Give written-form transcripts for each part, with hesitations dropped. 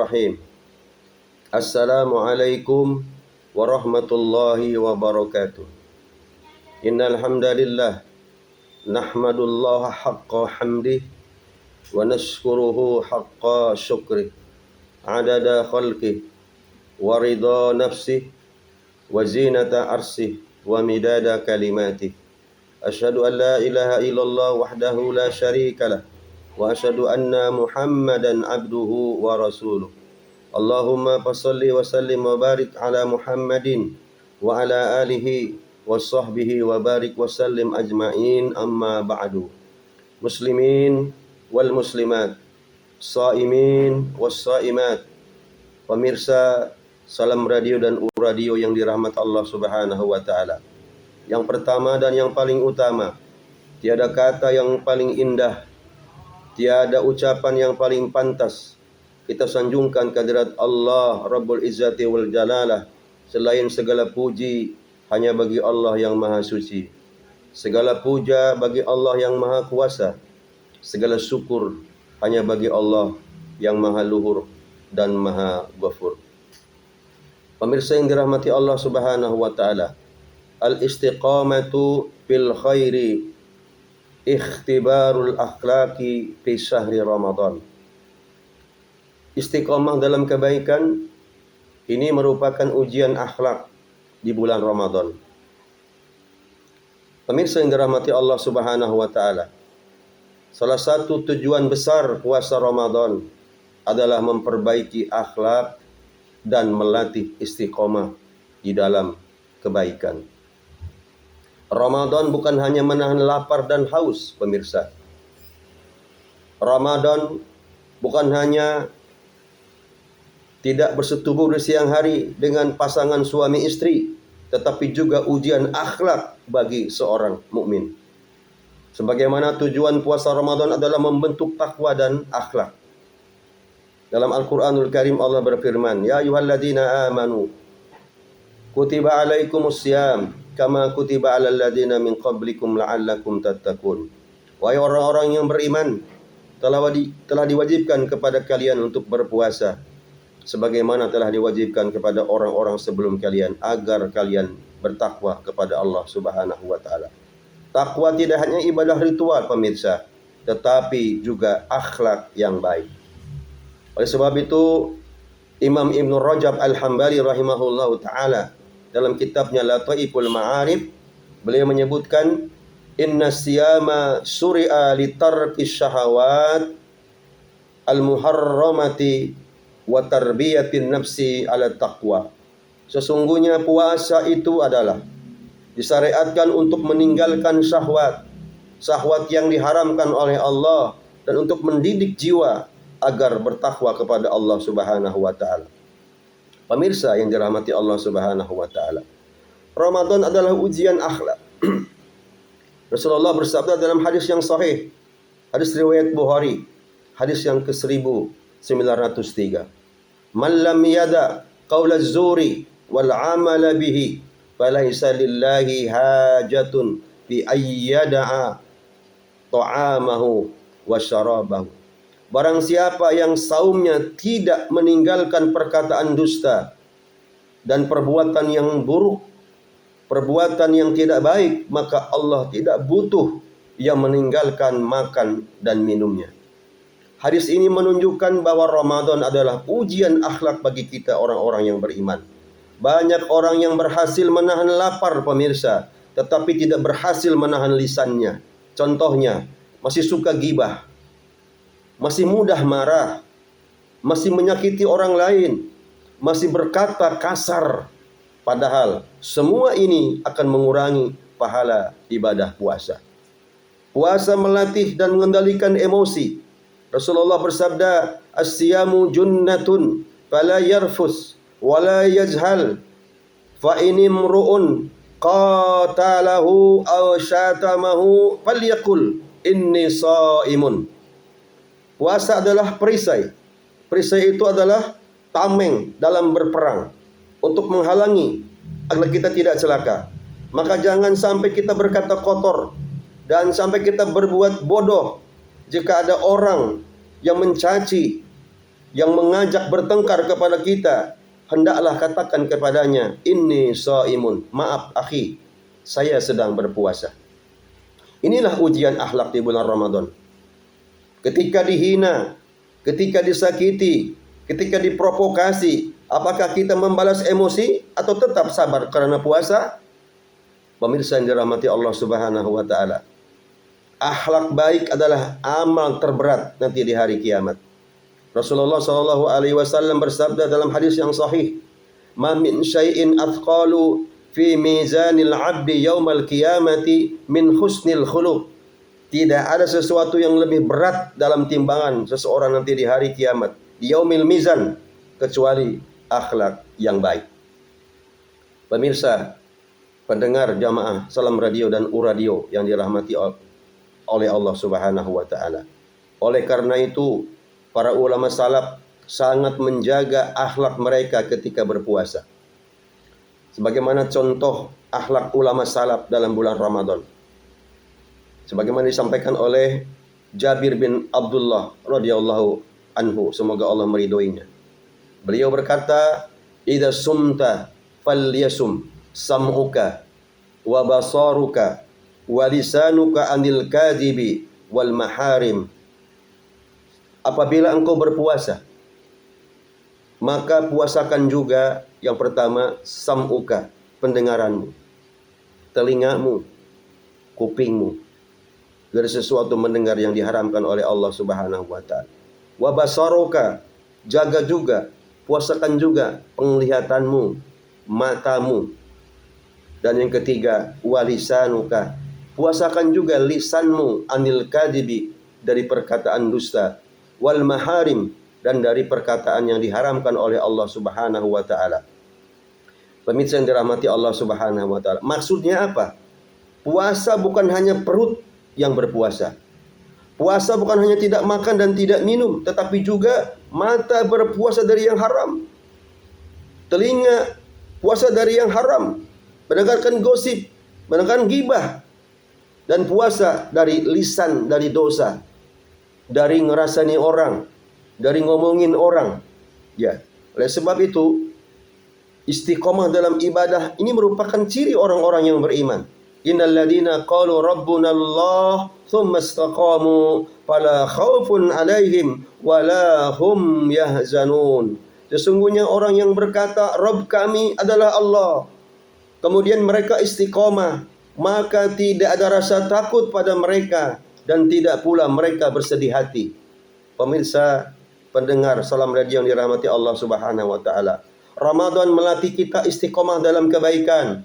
Bismillahirrahmanirrahim. Assalamualaikum warahmatullahi wabarakatuh. Innal hamdalillah nahmadullaha haqqa hamdih wa nashkuruhu haqqa syukrih adada khalqih wa ridha nafsih wa zinata arsih wa midada kalimatih. Asyhadu an la ilaha illallah wahdahu la syarikalah wa asyhadu anna Muhammadan abduhu wa rasuluh. Allahumma fassalli wa sallim wa barik ala Muhammadin wa ala alihi wa sahbihi wa barik wa sallim ajma'in, amma ba'du. Muslimin wal muslimat, shaimin was shaimat, pemirsa Salam Radio dan U-Radio yang dirahmati Allah Subhanahu wa taala. Yang pertama dan yang paling utama, tiada kata yang paling indah, tiada ucapan yang paling pantas kita sanjungkan kehadirat Allah Rabbul Izzati wal Jalalah. Selain segala puji hanya bagi Allah yang maha suci. Segala puja bagi Allah yang maha kuasa. Segala syukur hanya bagi Allah yang maha luhur dan maha ghafur. Pemirsa yang dirahmati Allah Subhanahu wa taala, al-istiqamatu fil khairi ikhtibarul akhlaqi fi syahri Ramadan. Istiqamah dalam kebaikan ini merupakan ujian akhlak di bulan Ramadan. Pemirsa yang dirahmati Allah Subhanahu wa taala, salah satu tujuan besar puasa Ramadan adalah memperbaiki akhlak dan melatih istiqamah di dalam kebaikan. Ramadan bukan hanya menahan lapar dan haus, pemirsa. Ramadan bukan hanya tidak bersetubuh di siang hari dengan pasangan suami istri, tetapi juga ujian akhlak bagi seorang mukmin. Sebagaimana tujuan puasa Ramadan adalah membentuk takwa dan akhlak. Dalam Al-Quranul Karim Allah berfirman, Ya ayyuhalladzina amanu kutiba alaikumus syiyam kama kutiba alal ladzina min qablikum la'allakum tattaqun. Wahai orang-orang yang beriman, telah diwajibkan kepada kalian untuk berpuasa sebagaimana telah diwajibkan kepada orang-orang sebelum kalian agar kalian bertakwa kepada Allah Subhanahu wa taala. Takwa tidak hanya ibadah ritual, pemirsa, tetapi juga akhlak yang baik. Oleh sebab itu, Imam Ibn Rajab Al-Hambali rahimahullahu taala dalam kitabnya Lataiful Ma'arif, beliau menyebutkan, inna siyama suri'a litarki syahawat al-muharramati wa tarbiyatin nafsi ala taqwa. Sesungguhnya puasa itu adalah disyariatkan untuk meninggalkan syahwat yang diharamkan oleh Allah dan untuk mendidik jiwa agar bertakwa kepada Allah Subhanahu wa taala. Pemirsa yang dirahmati Allah Subhanahu wa taala, Ramadan adalah ujian akhlak. Rasulullah bersabda dalam hadis yang sahih, hadis riwayat Bukhari, hadis yang ke-1903. Man lam yada qaula az-zuri wal amala bihi falaysa lillahi hajatun fi ayyada'a ta'amahu wa syarabahu. Barang siapa yang saumnya tidak meninggalkan perkataan dusta dan perbuatan yang buruk, perbuatan yang tidak baik, maka Allah tidak butuh yang meninggalkan makan dan minumnya. Hadis ini menunjukkan bahwa Ramadan adalah ujian akhlak bagi kita orang-orang yang beriman. Banyak orang yang berhasil menahan lapar, pemirsa, tetapi tidak berhasil menahan lisannya. Contohnya, masih suka gibah, masih mudah marah, masih menyakiti orang lain, masih berkata kasar. Padahal semua ini akan mengurangi pahala ibadah puasa. Puasa melatih dan mengendalikan emosi. Rasulullah bersabda, as-siyamu junnatun fala yarfus wala yajhal fa inimru'un qatalahu aw syatamahu falyaqul inni shaimun. Puasa adalah perisai. Perisai itu adalah tameng dalam berperang untuk menghalangi agar kita tidak celaka. Maka jangan sampai kita berkata kotor dan sampai kita berbuat bodoh jika ada orang yang mencaci, yang mengajak bertengkar kepada kita, hendaklah katakan kepadanya, inni shaimun, maaf akhi, saya sedang berpuasa. Inilah ujian akhlak di bulan Ramadan. Ketika dihina, ketika disakiti, ketika diprovokasi, apakah kita membalas emosi atau tetap sabar karena puasa? Pemirsa yang dirahmati Allah Subhanahu wa taala. Akhlak baik adalah amal terberat nanti di hari kiamat. Rasulullah sallallahu alaihi wasallam bersabda dalam hadis yang sahih, "Ma min syai'in athqalu fi mizanil 'abdi yaumal qiyamati min husnil khuluq." Tidak ada sesuatu yang lebih berat dalam timbangan seseorang nanti di hari kiamat, di yaumil mizan, kecuali akhlak yang baik. Pemirsa, pendengar jamaah Salam Radio dan U-Radio yang dirahmati oleh Allah Subhanahu wa taala. Oleh karena itu, para ulama salaf sangat menjaga akhlak mereka ketika berpuasa. Sebagaimana contoh akhlak ulama salaf dalam bulan Ramadan. Sebagaimana disampaikan oleh Jabir bin Abdullah radhiyallahu anhu, semoga Allah meridhoinya. Beliau berkata, "Idza sumta falyasum sam'uka wa basaruka wa lisanuka anil kadhibi wal maharim." Apabila engkau berpuasa, maka puasakan juga yang pertama sam'uka, pendengaranmu, telingamu, kupingmu, dari sesuatu mendengar yang diharamkan oleh Allah Subhanahu wa taala. Wa basaruka, jaga juga, puasakan juga penglihatanmu, matamu. Dan yang ketiga, walisanuka, puasakan juga lisanmu anil kadibi, dari perkataan dusta, wal maharim, dan dari perkataan yang diharamkan oleh Allah Subhanahu wa taala. Pemirsa yang dirahmati Allah Subhanahu wa taala. Maksudnya apa? Puasa bukan hanya perut yang berpuasa. Puasa bukan hanya tidak makan dan tidak minum, tetapi juga mata berpuasa dari yang haram. Telinga puasa dari yang haram, mendengarkan gosip, mendengarkan gibah, dan puasa dari lisan, dari dosa, dari ngerasani orang, dari ngomongin orang. Ya, oleh sebab itu istiqomah dalam ibadah ini merupakan ciri orang-orang yang beriman. Innal ladzina qalu rabbuna Allah tsumma istaqamu fala khaufun 'alaihim wala hum yahzanun. Sesungguhnya orang yang berkata Rabb kami adalah Allah, kemudian mereka istiqomah, maka tidak ada rasa takut pada mereka dan tidak pula mereka bersedih hati. Pemirsa, pendengar Salam Radio yang dirahmati Allah Subhanahu wa taala. Ramadan melatih kita istiqomah dalam kebaikan,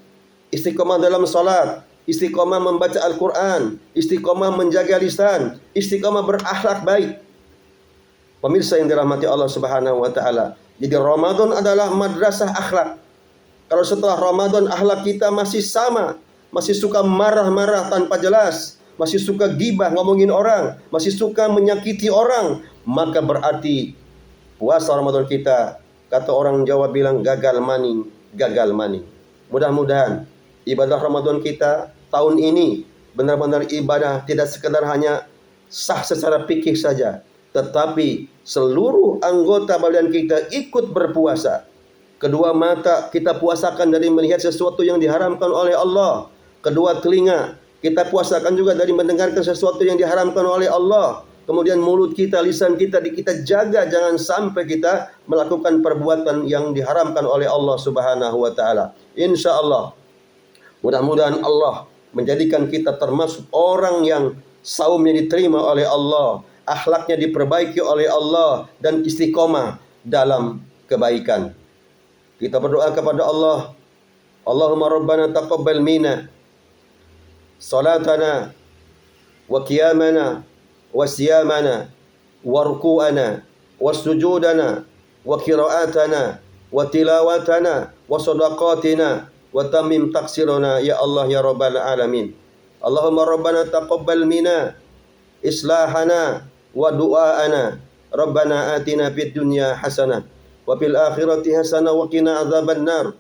istiqomah dalam salat, istiqomah membaca Al-Quran, istiqomah menjaga lisan, istiqomah berakhlak baik. Pemirsa yang dirahmati Allah Subhanahu wa taala. Jadi Ramadan adalah madrasah akhlak. Kalau setelah Ramadan akhlak kita masih sama, masih suka marah-marah tanpa jelas, masih suka gibah ngomongin orang, masih suka menyakiti orang, maka berarti puasa Ramadan kita, kata orang Jawa bilang, gagal maning, gagal maning. Mudah-mudahan ibadah Ramadan kita tahun ini benar-benar ibadah tidak sekedar hanya sah secara fikih saja, tetapi seluruh anggota badan kita ikut berpuasa. Kedua mata kita puasakan dari melihat sesuatu yang diharamkan oleh Allah. Kedua telinga kita puasakan juga dari mendengarkan sesuatu yang diharamkan oleh Allah. Kemudian mulut kita, lisan kita jaga jangan sampai kita melakukan perbuatan yang diharamkan oleh Allah Subhanahu wa taala. Insyaallah mudah-mudahan Allah menjadikan kita termasuk orang yang saumnya diterima oleh Allah, akhlaknya diperbaiki oleh Allah, dan istiqomah dalam kebaikan. Kita berdoa kepada Allah, Allahumma rabbana taqabbal minna salatana wa qiyamana wa siyamana wa ruku'ana wa sujudana wa qira'atana wa tilawatana wa sadaqatina wa tamim taksirana ya Allah ya rabbal alamin. Allahumma rabbana taqabbal minna islahana wa du'aana. Rabbana atina fid dunya hasanah wa fil akhirati hasanah wa qina adzaban nar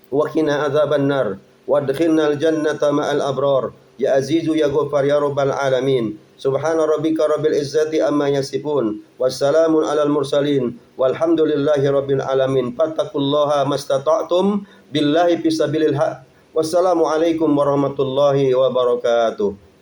wa qina adzaban nar wa adkhilnal jannata ma'al abrar ya azizu ya ghaffar ya rabbal alamin. Subhana rabbika rabbil izzati amma yasifun, wassalamun alal mursalin, walhamdulillahi rabbil alamin. Fattaqullaha mastata'tum billahi fisabilil haq. Wassalamualaikum warahmatullahi wabarakatuh.